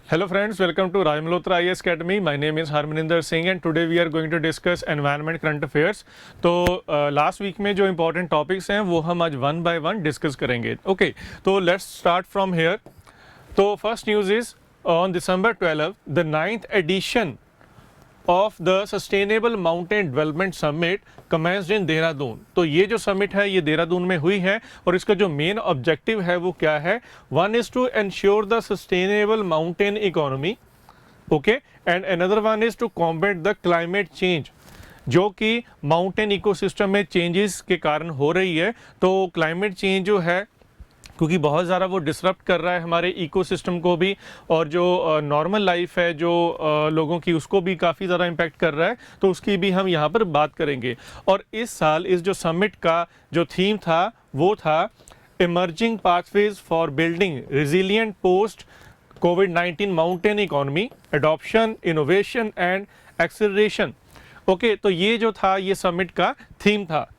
Hello friends, welcome to Rai Malhotra IAS Academy. My name is Harmaninder Singh and today we are going to discuss environment current affairs. तो last week में जो important topics हैं वो हम आज one by one discuss करेंगे. Okay, तो let's start from here. तो first news is on December 12, the 9th edition of the sustainable mountain development summit commenced in Dehradun. तो ये जो समिट है ये देहरादून में हुई है और इसका जो मेन ऑब्जेक्टिव है वो क्या है? One is to ensure the sustainable mountain economy, okay, and another one is to combat the climate change, जो कि माउंटेन इकोसिस्टम में चेंजेस के कारण हो रही है। तो क्लाइमेट चेंज जो है क्योंकि बहुत ज़्यादा वो डिसरप्ट कर रहा है हमारे इकोसिस्टम को भी, और जो नॉर्मल लाइफ है जो लोगों की उसको भी काफ़ी ज़्यादा इम्पैक्ट कर रहा है, तो उसकी भी हम यहाँ पर बात करेंगे। और इस साल इस जो समिट का जो थीम था वो था emerging pathways for building resilient post covid mountain economy, adoption, innovation and acceleration. Okay, तो ये जो था ये समिट का थीम था।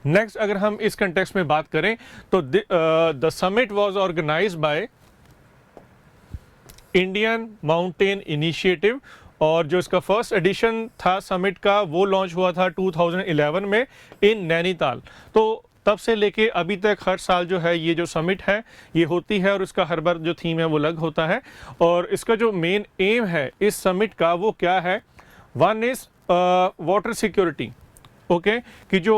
नेक्स्ट अगर हम इस कंटेक्स्ट में बात करें तो the summit was organised by Indian Mountain Initiative, और जो इसका फर्स्ट एडिशन था समिट का वो लॉन्च हुआ था 2011 में इन नैनीताल। तो तब से लेके अभी तक हर साल जो है ये जो समिट है ये होती है और इसका हर बार जो थीम है वो अलग होता है। और इसका जो मेन एम है इस समिट का वो क्या है? One is water security, okay, कि जो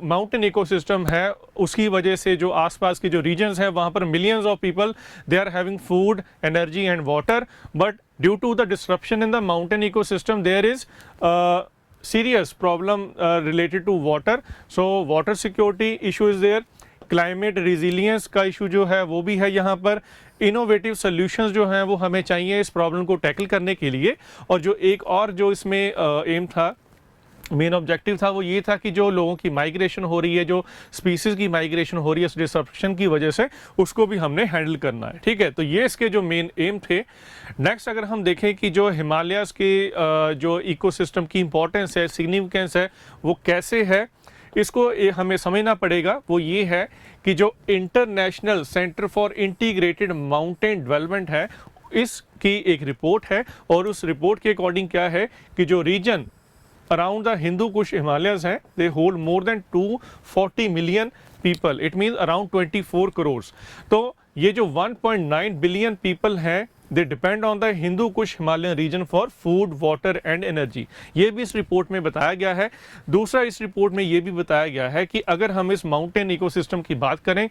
माउंटेन इकोसिस्टम है उसकी वजह से जो आसपास के जो रीजन्स हैं वहाँ पर millions of people they are having food, energy and water, but due to the disruption in the mountain ecosystem there is serious problem related to water. So water security issue is there, climate resilience का issue जो है वो भी है यहाँ पर, innovative solutions जो हैं वो हमें चाहिए इस प्रॉब्लम को टैकल करने के लिए। और जो एक और जो इसमें एम था, मेन ऑब्जेक्टिव था, वो ये था कि जो लोगों की माइग्रेशन हो रही है, जो स्पीसीज की माइग्रेशन हो रही है इस डिसरप्शन की वजह से, उसको भी हमने हैंडल करना है। ठीक है, तो ये इसके जो मेन एम थे। नेक्स्ट अगर हम देखें कि जो हिमालयाज़ के जो इकोसिस्टम की इंपॉर्टेंस है, सिग्निफिकेंस है, वो कैसे है, इसको हमें समझना पड़ेगा। वो ये है कि जो international centre for integrated mountain development है इसकी एक रिपोर्ट है, और उस रिपोर्ट के अकॉर्डिंग क्या है कि जो reason around the Hindu Kush Himalayas हैं, they hold more than 240 million people, it means around 24 crores। तो ये जो 1.9 billion people हैं they depend on the Hindu Kush Himalayan region for food, water and energy। ये भी इस report में बताया गया है। दूसरा इस रिपोर्ट में ये भी बताया गया है कि अगर हम इस माउंटेन इकोसिस्टम की बात करें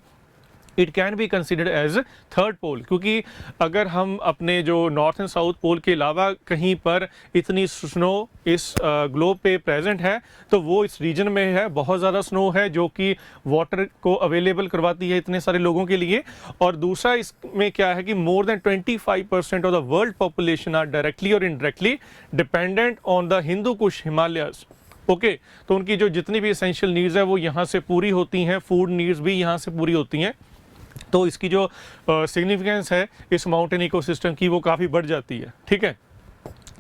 it can be considered as third pole, क्योंकि अगर हम अपने जो नॉर्थ एंड साउथ पोल के अलावा कहीं पर इतनी स्नो इस ग्लोब पे प्रेजेंट है तो वो इस रीजन में है, बहुत ज़्यादा स्नो है जो कि वाटर को अवेलेबल करवाती है इतने सारे लोगों के लिए। और दूसरा इसमें क्या है कि more than 25% of the world population are directly और indirectly dependent on the Hindu Kush Himalayas. Okay, तो उनकी जो जितनी भी एसेंशियल नीड्स है वो यहाँ से पूरी होती हैं, फूड नीड्स भी यहाँ से पूरी होती हैं। तो इसकी जो सिग्निफिकेंस है इस माउंटेन इकोसिस्टम की वो काफ़ी बढ़ जाती है। ठीक है,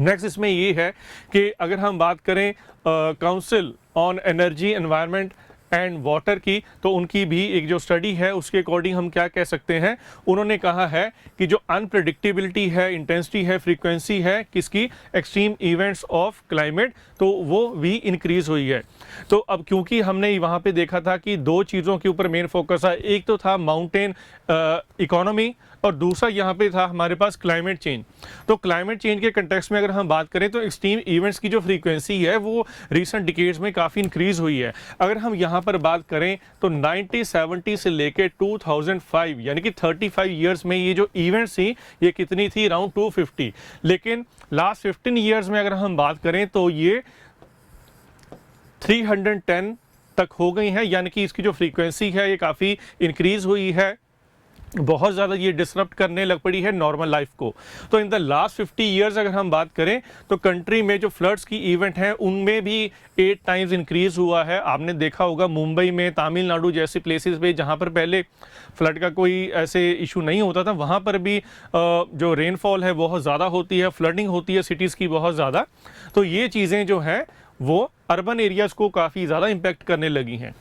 नेक्स्ट इसमें ये है कि अगर हम बात करें council on energy, environment and water की, तो उनकी भी एक जो स्टडी है उसके अकॉर्डिंग हम क्या कह सकते हैं, उन्होंने कहा है कि जो अनप्रेडिक्टेबिलिटी है, इंटेंसिटी है, फ्रीक्वेंसी है किसकी, एक्सट्रीम इवेंट्स ऑफ क्लाइमेट, तो वो भी इंक्रीज़ हुई है। तो अब क्योंकि हमने वहाँ पे देखा था कि दो चीज़ों के ऊपर मेन फोकस है, एक तो था माउंटेन इकोनॉमी और दूसरा यहाँ पे था हमारे पास क्लाइमेट चेंज। तो क्लाइमेट चेंज के कंटेक्स्ट में अगर हम बात करें तो एक्सट्रीम इवेंट्स की जो फ्रीक्वेंसी है वो रिसेंट डिकेड्स में काफ़ी इंक्रीज़ हुई है। अगर हम यहाँ पर बात करें तो 1970 से लेके 2005 यानी कि 35 ईयर्स में ये जो इवेंट्स थी ये कितनी थी, अराउंड 250, लेकिन लास्ट 15 ईयर्स में अगर हम बात करें तो ये 310 तक हो गई हैं, यानी कि इसकी जो फ्रीक्वेंसी है ये काफ़ी इंक्रीज़ हुई है, बहुत ज़्यादा ये डिसरप्ट करने लग पड़ी है नॉर्मल लाइफ को। तो इन द लास्ट 50 ईयर्स अगर हम बात करें तो कंट्री में जो फ्लड्स की इवेंट हैं उनमें भी 8 टाइम्स इंक्रीज़ हुआ है। आपने देखा होगा मुंबई में, तमिलनाडु जैसे प्लेसेस पे जहाँ पर पहले फ्लड का कोई ऐसे इशू नहीं होता था, वहाँ पर भी जो रेनफॉल है बहुत ज़्यादा होती है, फ्लडिंग होती है सिटीज़ की बहुत ज़्यादा। तो ये चीज़ें जो हैं वो अर्बन एरियाज़ को काफ़ी ज़्यादा इम्पैक्ट करने लगी हैं।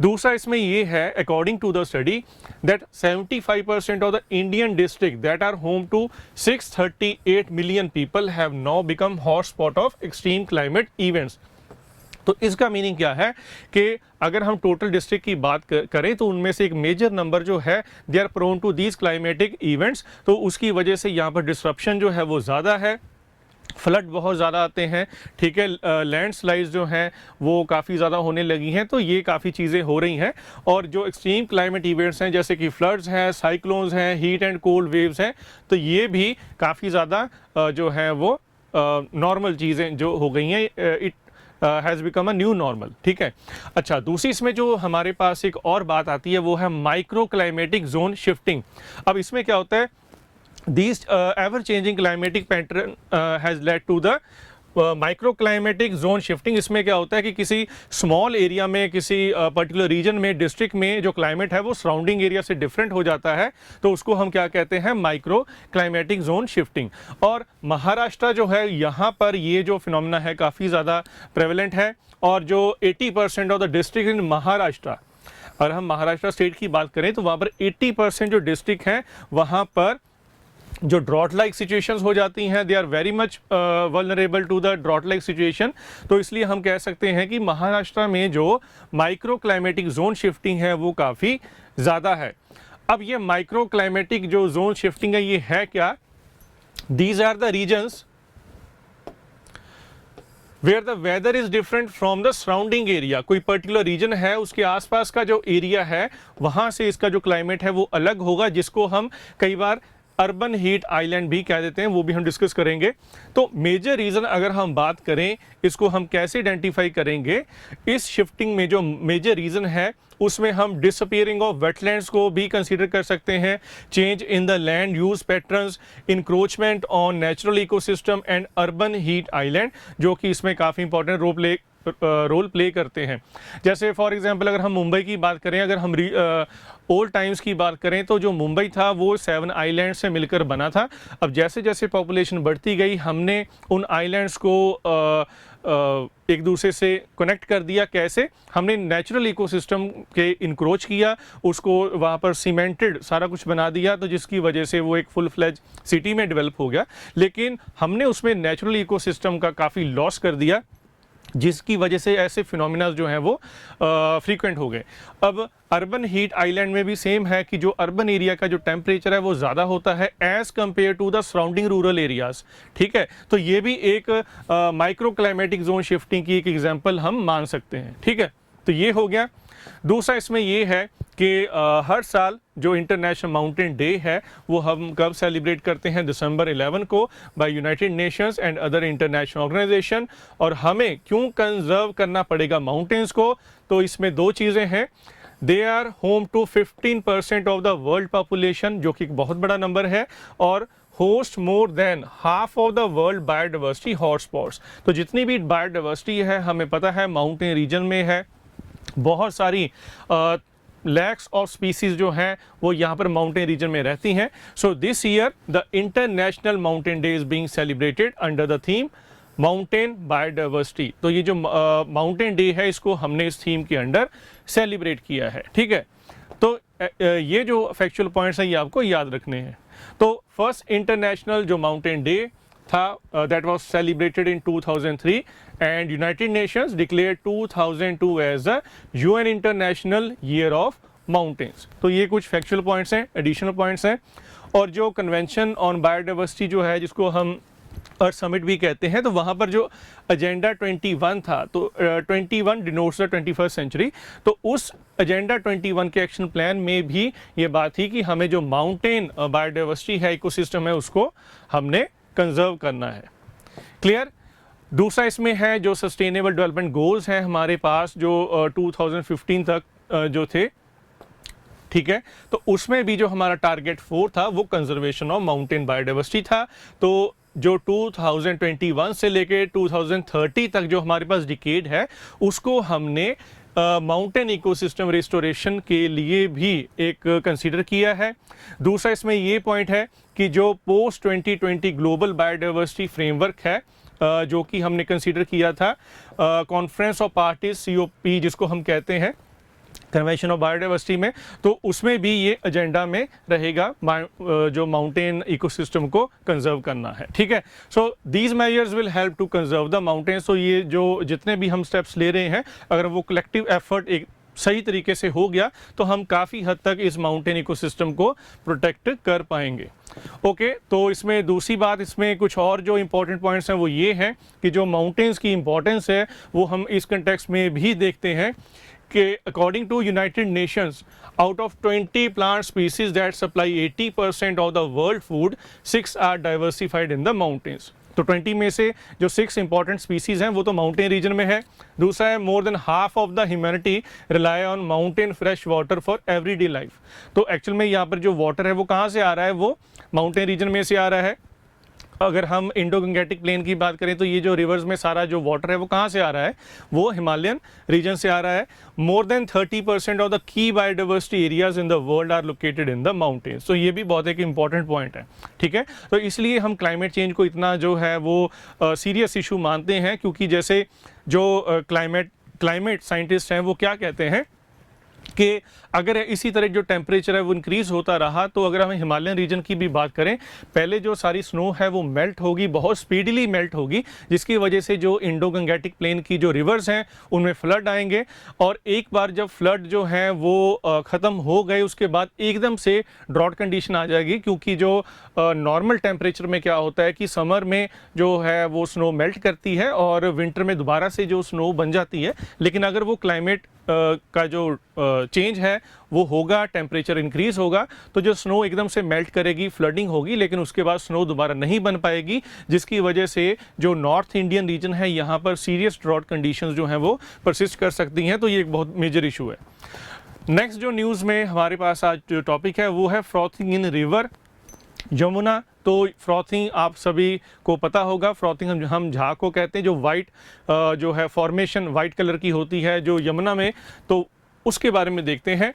दूसरा इसमें ये है, according to the study that 75% of the Indian district that are home to 638 million people have now become hotspot of extreme climate events. तो इसका मीनिंग क्या है कि अगर हम टोटल डिस्ट्रिक्ट की बात करें तो उनमें से एक मेजर नंबर जो है they are prone to these climatic events, तो उसकी वजह से यहाँ पर डिस्ट्रप्शन जो है वो ज़्यादा है, फ्लड बहुत ज़्यादा आते हैं, ठीक है, लैंडस्लाइड्स जो हैं वो काफ़ी ज़्यादा होने लगी हैं। तो ये काफ़ी चीज़ें हो रही हैं और जो एक्सट्रीम क्लाइमेट इवेंट्स हैं जैसे कि फ्लड्स हैं, साइक्लोन्स हैं, हीट एंड कोल्ड वेव्स हैं, तो ये भी काफ़ी ज़्यादा जो है वो नॉर्मल चीज़ें जो हो गई हैं, it has become a new normal, ठीक है। अच्छा, दूसरी इसमें जो हमारे पास एक और बात आती है वो है माइक्रो क्लाइमेटिक जोन शिफ्टिंग। अब इसमें क्या होता है, These ever changing climatic pattern has led to the micro climatic zone shifting. इसमें क्या होता है कि किसी स्मॉल एरिया में, किसी पर्टिकुलर रीजन में, डिस्ट्रिक्ट में जो क्लाइमेट है वो सराउंडिंग एरिया से डिफरेंट हो जाता है, तो उसको हम क्या कहते हैं, माइक्रो क्लाइमेटिक जोन शिफ्टिंग। और महाराष्ट्र जो है यहाँ पर ये जो फिनोमेना है काफ़ी ज़्यादा प्रेवलेंट है और जो 80% of the district in Maharashtra, और हम महाराष्ट्र स्टेट की बात करें तो वहाँ पर 80% जो डिस्ट्रिक्ट हैं वहाँ पर जो ड्रॉट लाइक सिचुएशंस हो जाती हैं, they are very much vulnerable to the drought like situation. तो इसलिए हम कह सकते हैं कि महाराष्ट्र में जो माइक्रो क्लाइमेटिक जोन शिफ्टिंग है वो काफ़ी ज़्यादा है। अब ये माइक्रो क्लाइमेटिक जो जोन शिफ्टिंग है ये है क्या, these are the regions where the weather is different from the surrounding area. कोई पर्टिकुलर रीजन है, उसके आसपास का जो एरिया है वहाँ से इसका जो क्लाइमेट है वो अलग होगा, जिसको हम कई बार अर्बन हीट आइलैंड भी कह देते हैं, वो भी हम डिस्कस करेंगे। तो मेजर रीज़न अगर हम बात करें, इसको हम कैसे आइडेंटिफाई करेंगे, इस शिफ्टिंग में जो मेजर रीज़न है उसमें हम डिसअपीयरिंग ऑफ वेटलैंड्स को भी कंसीडर कर सकते हैं, change in the land use patterns, encroachment on natural ecosystem and urban heat island, जो कि इसमें काफ़ी इंपॉर्टेंट रोल प्ले करते हैं। जैसे फॉर एग्जांपल अगर हम मुंबई की बात करें, अगर हम ओल्ड टाइम्स की बात करें तो जो मुंबई था वो 7 आइलैंड से मिलकर बना था। अब जैसे जैसे पॉपुलेशन बढ़ती गई हमने उन आइलैंड्स को एक दूसरे से कनेक्ट कर दिया। कैसे? हमने नेचुरल इकोसिस्टम के इंक्रोच किया, उसको वहाँ पर सीमेंटेड सारा कुछ बना दिया, तो जिसकी वजह से वो एक फुल फ्लेज सिटी में डेवलप हो गया। लेकिन हमने उसमें नेचुरल इकोसिस्टम का काफ़ी लॉस कर दिया, जिसकी वजह से ऐसे फिनोमिना जो हैं वो फ्रीक्वेंट हो गए। अब अर्बन हीट आइलैंड में भी सेम है कि जो अर्बन एरिया का जो टेम्परेचर है वो ज़्यादा होता है as compare to the surrounding rural areas, ठीक है। तो ये भी एक माइक्रो क्लाइमेटिक जोन शिफ्टिंग की एक एग्जांपल हम मान सकते हैं, ठीक है। तो ये हो गया। दूसरा इसमें ये है कि हर साल जो इंटरनेशनल माउंटेन डे है वो हम कब सेलिब्रेट करते हैं, दिसंबर 11 को by United Nations and other international organisation. और हमें क्यों कंजर्व करना पड़ेगा माउंटेन्स को, तो इसमें दो चीज़ें हैं। They are home to 15% of the world population, जो कि एक बहुत बड़ा नंबर है, और host more than half of the world biodiversity hotspots. तो जितनी भी बायोडाइवर्सिटी है हमें पता है माउंटेन रीजन में है, बहुत सारी लैक्स ऑफ स्पीसीज जो हैं वो यहाँ पर माउंटेन रीजन में रहती हैं। So this year the international mountain day is being celebrated under the theme mountain biodiversity. तो ये जो माउंटेन डे है इसको हमने इस थीम के अंडर सेलिब्रेट किया है, ठीक है। तो ये जो फैक्चुअल पॉइंट्स हैं ये आपको याद रखने हैं। तो फर्स्ट इंटरनेशनल जो माउंटेन डे था that was celebrated in 2003 and United Nations declared 2002 as the UN International Year of Mountains। तो ये कुछ फैक्चुअल पॉइंट्स हैं, एडिशनल पॉइंट्स हैं। और जो कन्वेंशन ऑन बायोडाइवर्सिटी जो है, जिसको हम अर्थ समिट भी कहते हैं, तो वहाँ पर जो एजेंडा 21 था, तो 21 डिनोट्स द 21st सेंचुरी। तो उस एजेंडा 21 के एक्शन प्लान में भी ये बात थी कि हमें जो माउंटेन बायोडाइवर्सिटी है, इकोसिस्टम है, उसको हमने कंजर्व करना है। क्लियर? दूसरा इसमें है जो सस्टेनेबल डेवलपमेंट गोल्स हैं हमारे पास, जो 2015 तक जो थे, ठीक है। तो उसमें भी जो हमारा टारगेट 4 था वो कंजर्वेशन ऑफ माउंटेन बायोडाइवर्सिटी था। तो जो 2021 से लेके 2030 तक जो हमारे पास डिकेड है, उसको हमने माउंटेन इकोसिस्टम रिस्टोरेशन के लिए भी एक कंसीडर किया है। दूसरा इसमें ये पॉइंट है कि जो पोस्ट 2020 ग्लोबल बायोडाइवर्सिटी फ्रेमवर्क है जो कि हमने कंसीडर किया था कॉन्फ्रेंस ऑफ पार्टीज COP जिसको हम कहते हैं, कन्वेंशन ऑफ बायोडाइवर्सिटी में, तो उसमें भी ये एजेंडा में रहेगा जो माउंटेन इकोसिस्टम को कंजर्व करना है। ठीक है, so these measures will help to conserve the mountains. तो ये जो जितने भी हम स्टेप्स ले रहे हैं, अगर वो कलेक्टिव एफर्ट एक सही तरीके से हो गया तो हम काफ़ी हद तक इस माउंटेन इकोसिस्टम को प्रोटेक्ट कर पाएंगे। ओके, तो इसमें दूसरी बात, इसमें कुछ और जो इम्पोर्टेंट पॉइंट्स हैं वो ये हैं कि जो माउंटेन्स की इम्पोर्टेंस है वो हम इस कंटेक्स्ट में भी देखते हैं कि according to United Nations, out of 20 plant species that supply 80% of the world food, 6 are diversified in the mountains. तो 20 में से जो 6 इंपॉर्टेंट स्पीसीज हैं वो तो माउंटेन रीजन में है। दूसरा है more than half of the humanity rely on mountain fresh water for everyday life. तो एक्चुअल में यहाँ पर जो वाटर है वो कहाँ से आ रहा है, वो माउंटेन रीजन में से आ रहा है। अगर हम इंडो गंगेटिक प्लेन की बात करें तो ये जो रिवर्स में सारा जो वाटर है वो कहाँ से आ रहा है, वो हिमालयन रीजन से आ रहा है। More than 30% of the key biodiversity areas in the world are located in the mountains. तो ये भी बहुत एक इंपॉर्टेंट पॉइंट है। ठीक है, तो इसलिए हम क्लाइमेट चेंज को इतना जो है वो सीरियस इशू मानते हैं, क्योंकि जैसे जो क्लाइमेट साइंटिस्ट हैं वो क्या कहते हैं कि अगर इसी तरह जो टेम्परेचर है वो इंक्रीज़ होता रहा तो अगर हम हिमालयन रीजन की भी बात करें, पहले जो सारी स्नो है वो मेल्ट होगी, बहुत स्पीडीली मेल्ट होगी, जिसकी वजह से जो इंडो गंगेटिक प्लेन की जो रिवर्स हैं उनमें फ्लड आएंगे। और एक बार जब फ्लड जो है वो ख़त्म हो गए उसके बाद एकदम से ड्रॉट कंडीशन आ जाएगी, क्योंकि जो नॉर्मल टेम्परेचर में क्या होता है कि समर में जो है वो स्नो मेल्ट करती है और विंटर में दोबारा से जो स्नो बन जाती है। लेकिन अगर वो क्लाइमेट का जो चेंज है वो होगा, टेम्परेचर इंक्रीज़ होगा, तो जो स्नो एकदम से मेल्ट करेगी, फ्लडिंग होगी, लेकिन उसके बाद स्नो दोबारा नहीं बन पाएगी, जिसकी वजह से जो नॉर्थ इंडियन रीजन है यहाँ पर सीरियस ड्रॉट कंडीशंस जो हैं वो परसिस्ट कर सकती हैं। तो ये एक बहुत मेजर इशू है। नेक्स्ट जो न्यूज़ में हमारे पास आज जो टॉपिक है वो है फ्रॉथिंग इन रिवर यमुना। तो फ्रॉथिंग आप सभी को पता होगा, फ्रॉथिंग हम झाग को कहते हैं, जो वाइट जो है फॉर्मेशन वाइट कलर की होती है जो यमुना में, तो उसके बारे में देखते हैं।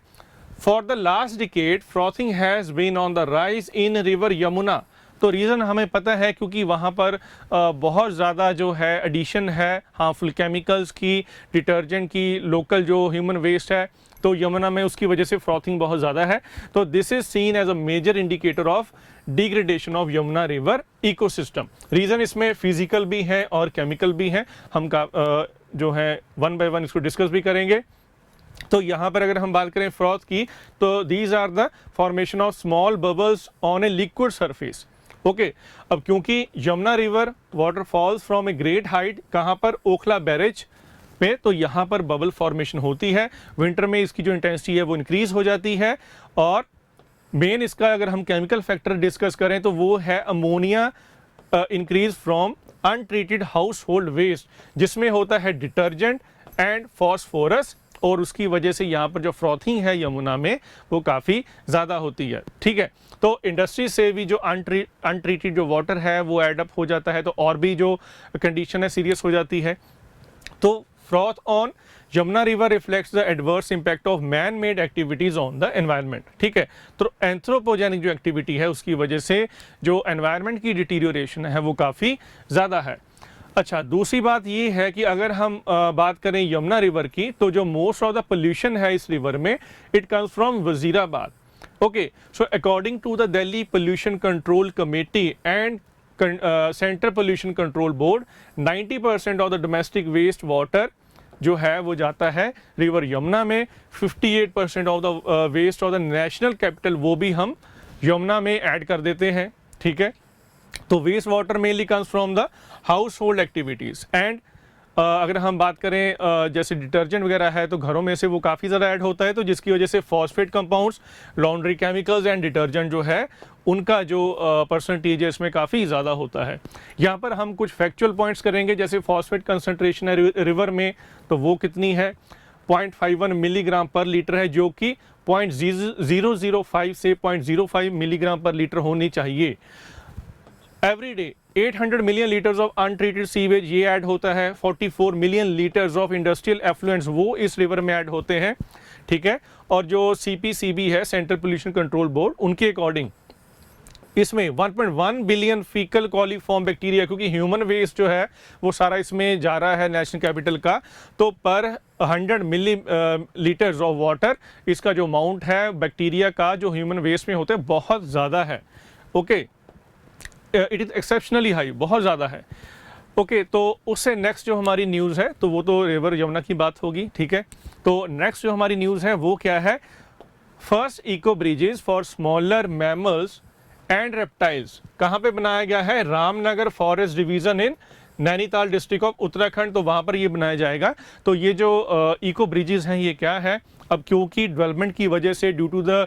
For the last decade frothing has been on the rise in river Yamuna. तो रीज़न हमें पता है क्योंकि वहाँ पर बहुत ज़्यादा जो है एडिशन है हार्मफुल केमिकल्स की, डिटर्जेंट की, लोकल जो ह्यूमन वेस्ट है, तो यमुना में उसकी वजह से फ्रॉथिंग बहुत ज़्यादा है। तो this is seen as a major indicator of degradation of Yamuna river ecosystem. Reason इसमें फिजिकल भी है और केमिकल भी हैं, हम जो है वन बाय वन इसको डिस्कस भी करेंगे। तो यहाँ पर अगर हम बात करें फ्रॉथ की, तो these are the formation of small bubbles on a liquid surface. Okay, अब क्योंकि Yamuna river water falls from a great height, कहाँ पर, ओखला बैरेज में, तो यहाँ पर बबल फॉर्मेशन होती है। विंटर में इसकी जो इंटेंसिटी है वो इंक्रीज हो जाती है। और मेन इसका अगर हम केमिकल फैक्टर डिस्कस करें तो वो है ammonia increase from untreated household waste, जिसमें होता है डिटर्जेंट एंड फॉस्फोरस, और उसकी वजह से यहाँ पर जो फ्रॉथिंग है यमुना में वो काफ़ी ज़्यादा होती है। ठीक है, तो इंडस्ट्री से भी जो अनट्रीटेड जो वाटर है वो एड अप हो जाता है, तो और भी जो कंडीशन है सीरियस हो जाती है। तो froth on Yamuna river reflects the adverse impact of man made activities on the environment. ठीक है, तो एंथ्रोपोजेनिक जो एक्टिविटी है उसकी वजह से जो एनवायरनमेंट की डिटीरियोरेशन है वो काफ़ी ज़्यादा है। अच्छा, दूसरी बात ये है कि अगर हम बात करें यमुना रिवर की, तो जो मोस्ट ऑफ द पोल्यूशन है इस रिवर में, it comes from Wazirabad. Okay, so according to the Delhi Pollution Control Committee and Central Pollution Control Board, 90% of the domestic waste water जो है वो जाता है रिवर यमुना में। 58% of the waste of the national capital वो भी हम यमुना में ऐड कर देते हैं। ठीक है, तो waste water mainly comes from the household activities and अगर हम बात करें जैसे डिटर्जेंट वगैरह है तो घरों में से वो काफ़ी ज़्यादा ऐड होता है, तो जिसकी वजह से phosphate compounds, laundry chemicals and detergent जो है उनका जो परसेंटेज है इसमें काफ़ी ज़्यादा होता है। यहाँ पर हम कुछ फैक्चुअल पॉइंट्स करेंगे, जैसे फॉस्फेट कंसनट्रेशन है रिवर में तो वो कितनी है, 0.51 मिलीग्राम पर लीटर है, जो कि 0.005 से 0.05 मिलीग्राम पर लीटर होनी चाहिए। Every day 800 million litres of untreated sewage ये ऐड होता है। 44 million litres of industrial effluents वो इस रिवर में ऐड होते हैं। ठीक है, और जो CPCB है, सेंट्रल पोल्यूशन कंट्रोल बोर्ड, उनके अकॉर्डिंग इसमें 1.1 बिलियन फीकल कॉलीफॉर्म बैक्टीरिया, क्योंकि ह्यूमन वेस्ट जो है वो सारा इसमें जा रहा है नेशनल कैपिटल का, तो पर 100 मिली लीटर्स ऑफ वाटर इसका जो अमाउंट है बैक्टीरिया का जो ह्यूमन वेस्ट में होते हैं बहुत ज़्यादा है। Okay, it is exceptionally high, बहुत ज़्यादा है। ओके, तो उससे नेक्स्ट जो हमारी न्यूज़ है तो वो तो रिवर यमुना की बात होगी, ठीक है। तो नेक्स्ट जो हमारी न्यूज़ है वो क्या है, first eco bridges for smaller mammals and reptiles कहाँ पे बनाया गया है, Ramnagar forest division in Nainital district of Uttarakhand, तो वहाँ पर ये बनाया जाएगा। तो ये जो इको ब्रिजेस हैं ये क्या है, अब क्योंकि डेवलपमेंट की वजह से due to the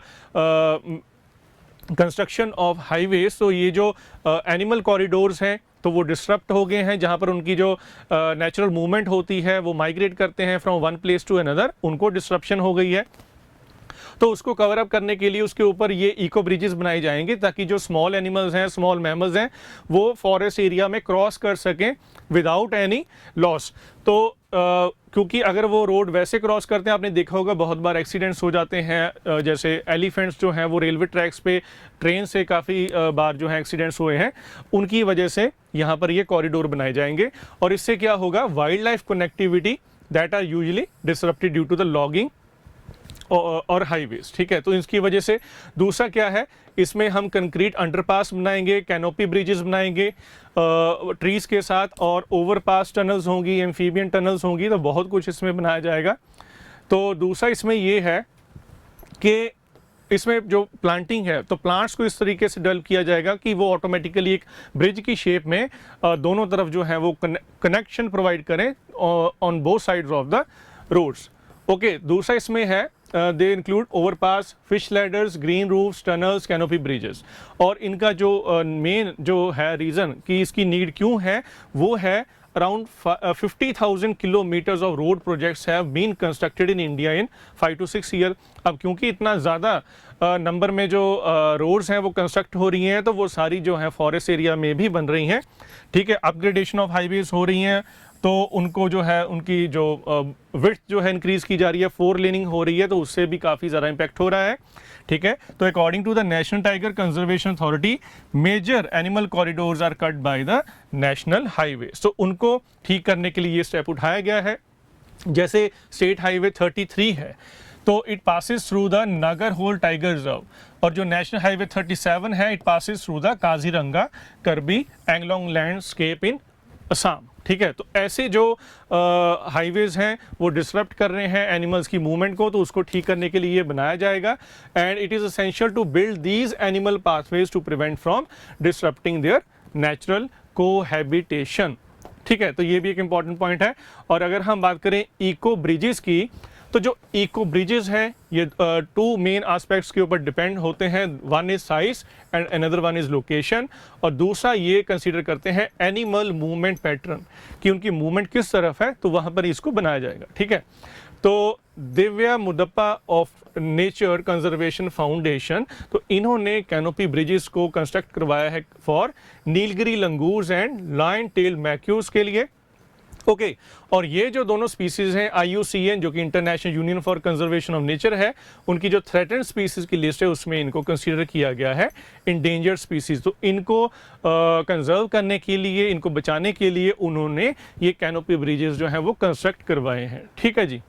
construction of highways, तो ये जो एनिमल कॉरिडोर्स हैं तो वो डिस्टर्ब हो गए हैं, जहाँ पर उनकी जो नेचुरल मूवमेंट होती है वो माइग्रेट करते हैं from one place to another, उनको डिस्ट्रप्शन हो गई है। तो उसको कवर अप करने के लिए उसके ऊपर ये इको ब्रिजेस बनाए जाएंगे ताकि जो स्मॉल एनिमल्स हैं, स्मॉल मैमल्स हैं, वो फॉरेस्ट एरिया में क्रॉस कर सकें विदाउट एनी लॉस। तो क्योंकि अगर वो रोड वैसे क्रॉस करते हैं, आपने देखा होगा बहुत बार एक्सीडेंट्स हो जाते हैं, जैसे एलिफेंट्स जो हैं वो रेलवे ट्रैक्स पे ट्रेन से काफ़ी बार जो है एक्सीडेंट्स हुए हैं, उनकी वजह से यहाँ पर ये कॉरिडोर बनाए जाएंगे। और इससे क्या होगा, wildlife connectivity that are usually disrupted due to the logging और हाईवेज, ठीक है। तो इसकी वजह से दूसरा क्या है, इसमें हम कंक्रीट अंडरपास बनाएंगे, कैनोपी ब्रिजेस बनाएंगे ट्रीज के साथ, और ओवरपास टनल्स होंगी, एम्फीबियन टनल्स होंगी, तो बहुत कुछ इसमें बनाया जाएगा। तो दूसरा इसमें ये है कि इसमें जो प्लांटिंग है तो प्लांट्स को इस तरीके से डेवलप किया जाएगा कि वो ऑटोमेटिकली एक ब्रिज की शेप में दोनों तरफ जो है वो कनेक्शन प्रोवाइड करें on both sides of the roads. Okay, दूसरा इसमें है they include overpass, fish ladders, green roofs, tunnels, canopy bridges. और इनका जो मेन जो है रीज़न कि इसकी नीड क्यों है वो है around 50,000 kilometers of road projects have been constructed in India in 5 to 6 years। अब क्योंकि इतना ज़्यादा नंबर में जो रोड्स हैं वो कंस्ट्रक्ट हो रही हैं, तो वो सारी जो है फॉरेस्ट एरिया में भी बन रही हैं, ठीक है। अपग्रेडेशन ऑफ हाईवेज हो रही हैं, तो उनको जो है उनकी जो विड्थ जो है इंक्रीज़ की जा रही है, 4 लेनिंग हो रही है, तो उससे भी काफ़ी ज़्यादा इम्पैक्ट हो रहा है, ठीक है। तो according to the National Tiger Conservation Authority, major animal corridors are cut by the national highway, तो उनको ठीक करने के लिए ये स्टेप उठाया गया है। जैसे स्टेट हाईवे 33 है तो it passes through the Nagarhole tiger reserve, और जो नेशनल हाईवे 37 है it passes through the Kaziranga करबी एंगलोंग लैंडस्केप इन असम, ठीक है। तो ऐसे जो हाईवेज हैं वो डिसरप्ट कर रहे हैं एनिमल्स की मूवमेंट को, तो उसको ठीक करने के लिए ये बनाया जाएगा। And it is essential to build these animal pathways to prevent from disrupting their natural cohabitation, ठीक है। तो ये भी एक इम्पॉर्टेंट पॉइंट है। और अगर हम बात करें इको ब्रिजेस की, तो जो इको ब्रिजेस हैं ये 2 मेन एस्पेक्ट्स के ऊपर डिपेंड होते हैं, one is size and another one is location, और दूसरा ये कंसीडर करते हैं एनिमल मूवमेंट पैटर्न कि उनकी मूवमेंट किस तरफ है, तो वहाँ पर इसको बनाया जाएगा, ठीक है। तो Divya Mudappa of nature conservation foundation, तो इन्होंने कैनोपी ब्रिजेस को कंस्ट्रक्ट करवाया है for Nilgiri langurs and lion tail macaques के लिए, ओके। और ये जो दोनों स्पीसीज हैं IUCN जो कि international union for conservation of nature है, उनकी जो थ्रेटेंड स्पीसीज की लिस्ट है उसमें इनको कंसीडर किया गया है इंडेंजर्ड स्पीसीज। तो इनको कंजर्व करने के लिए, इनको बचाने के लिए उन्होंने ये कैनोपी ब्रिजेस जो हैं वो कंस्ट्रक्ट करवाए हैं, ठीक है जी।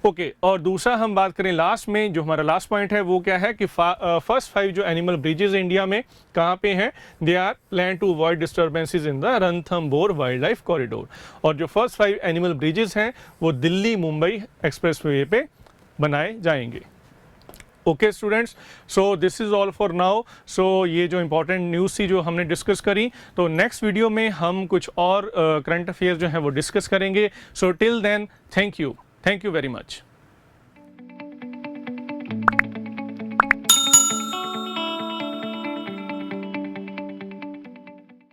ओके, और दूसरा हम बात करें लास्ट में, जो हमारा लास्ट पॉइंट है वो क्या है कि फर्स्ट 5 जो एनिमल ब्रिजेस इंडिया में कहाँ पे हैं, they are plan to avoid disturbances in the Ranthambore wildlife corridor. और जो फर्स्ट 5 एनिमल ब्रिजेस हैं वो दिल्ली मुंबई एक्सप्रेसवे पे बनाए जाएंगे। Okay students, so this is all for now. So ये जो इंपॉर्टेंट न्यूज़ थी जो हमने डिस्कस करी, तो नेक्स्ट वीडियो में हम कुछ और करंट अफेयर्स जो हैं वो डिस्कस करेंगे। So till then, thank you very much.